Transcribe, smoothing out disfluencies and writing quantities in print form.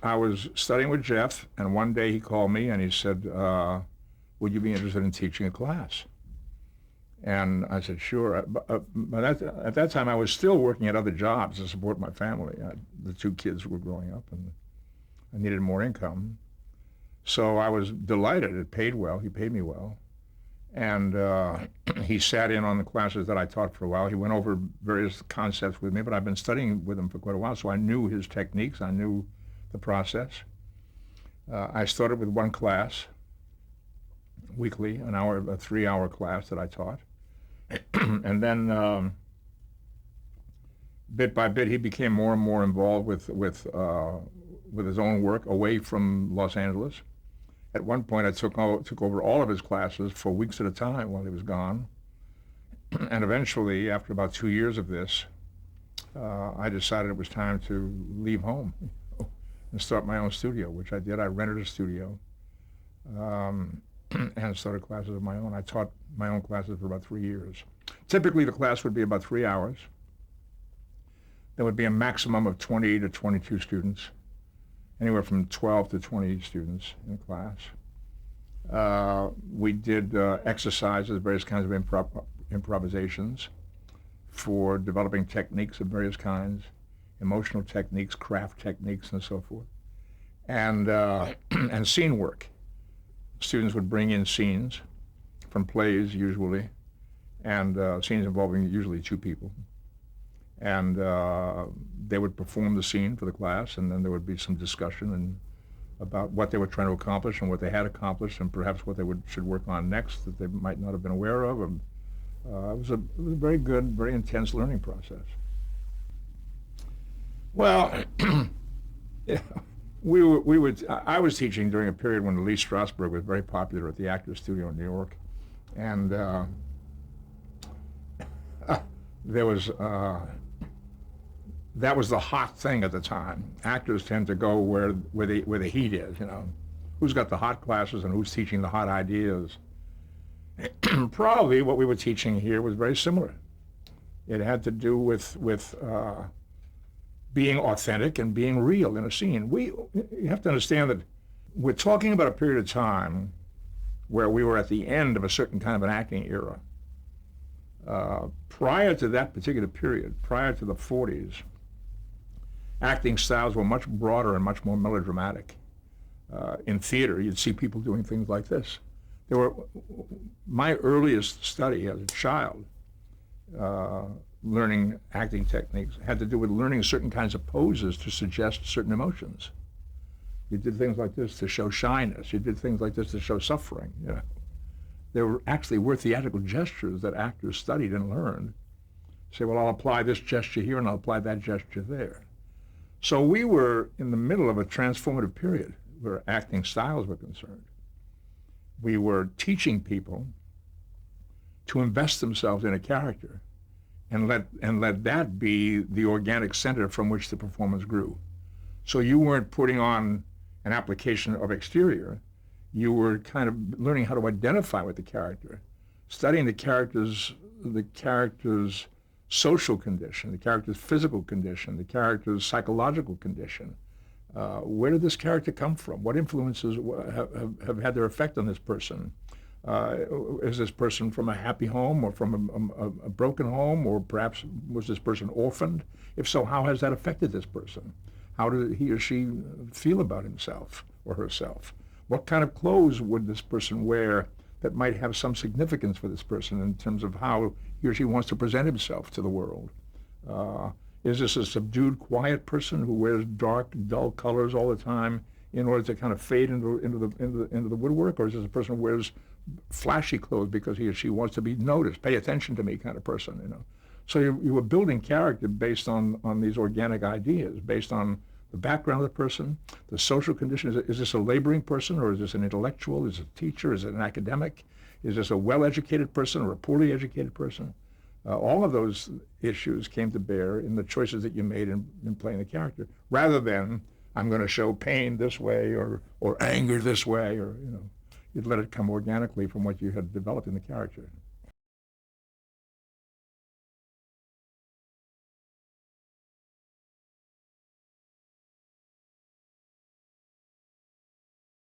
was studying with Jeff, and one day he called me and he said, "Would you be interested in teaching a class?" And I said, "Sure." But at that time, I was still working at other jobs to support my family. The two kids were growing up, and I needed more income. So I was delighted. It paid well. He paid me well. And he sat in on the classes that I taught for a while. He went over various concepts with me, but I've been studying with him for quite a while, so I knew his techniques. I knew the process. I started with one class weekly, a 3-hour class that I taught. And then bit by bit, he became more and more involved with his own work away from Los Angeles. At one point, I took over all of his classes for weeks at a time while he was gone. And eventually, after about 2 years of this, I decided it was time to leave home and start my own studio, which I did. I rented a studio and started classes of my own. I taught my own classes for about 3 years. Typically, the class would be about 3 hours. There would be a maximum of 20 to 22 students, anywhere from 12 to 20 students in class. We did exercises, various kinds of improvisations for developing techniques of various kinds, emotional techniques, craft techniques, and so forth, and scene work. Students would bring in scenes from plays usually, and scenes involving usually 2 people. And they would perform the scene for the class, and then there would be some discussion about what they were trying to accomplish and what they had accomplished, and perhaps what they should work on next that they might not have been aware of. And, it was a very good, very intense learning process. Well, yeah, I was teaching during a period when Lee Strasberg was very popular at the Actors Studio in New York, and there was. That was the hot thing at the time. Actors tend to go where the heat is, you know. Who's got the hot classes and who's teaching the hot ideas? Probably what we were teaching here was very similar. It had to do with being authentic and being real in a scene. You have to understand that we're talking about a period of time where we were at the end of a certain kind of an acting era. Prior to that particular period, prior to the 40s, acting styles were much broader and much more melodramatic. In theater, you'd see people doing things like this. My earliest study as a child, learning acting techniques, had to do with learning certain kinds of poses to suggest certain emotions. You did things like this to show shyness. You did things like this to show suffering. You know, there were theatrical gestures that actors studied and learned. Say, well, I'll apply this gesture here and I'll apply that gesture there. So we were in the middle of a transformative period where acting styles were concerned. We were teaching people to invest themselves in a character and let that be the organic center from which the performance grew. So you weren't putting on an application of exterior. You were kind of learning how to identify with the character, studying the character's social condition, the character's physical condition, the character's psychological condition. Where did this character come from? What influences have had their effect on this person? Is this person from a happy home or from a broken home, or perhaps was this person orphaned? If so, how has that affected this person? How did he or she feel about himself or herself? What kind of clothes would this person wear that might have some significance for this person in terms of how he or she wants to present himself to the world? Is this a subdued, quiet person who wears dark, dull colors all the time in order to kind of fade into the woodwork, or is this a person who wears flashy clothes because he or she wants to be noticed, pay attention to me kind of person, you know? So you were building character based on these organic ideas, based on the background of the person, the social condition. Is this a laboring person, or is this an intellectual? Is it a teacher? Is it an academic? Is this a well-educated person or a poorly educated person? All of those issues came to bear in the choices that you made in playing the character, rather than I'm going to show pain this way or anger this way, or, you know, you'd let it come organically from what you had developed in the character.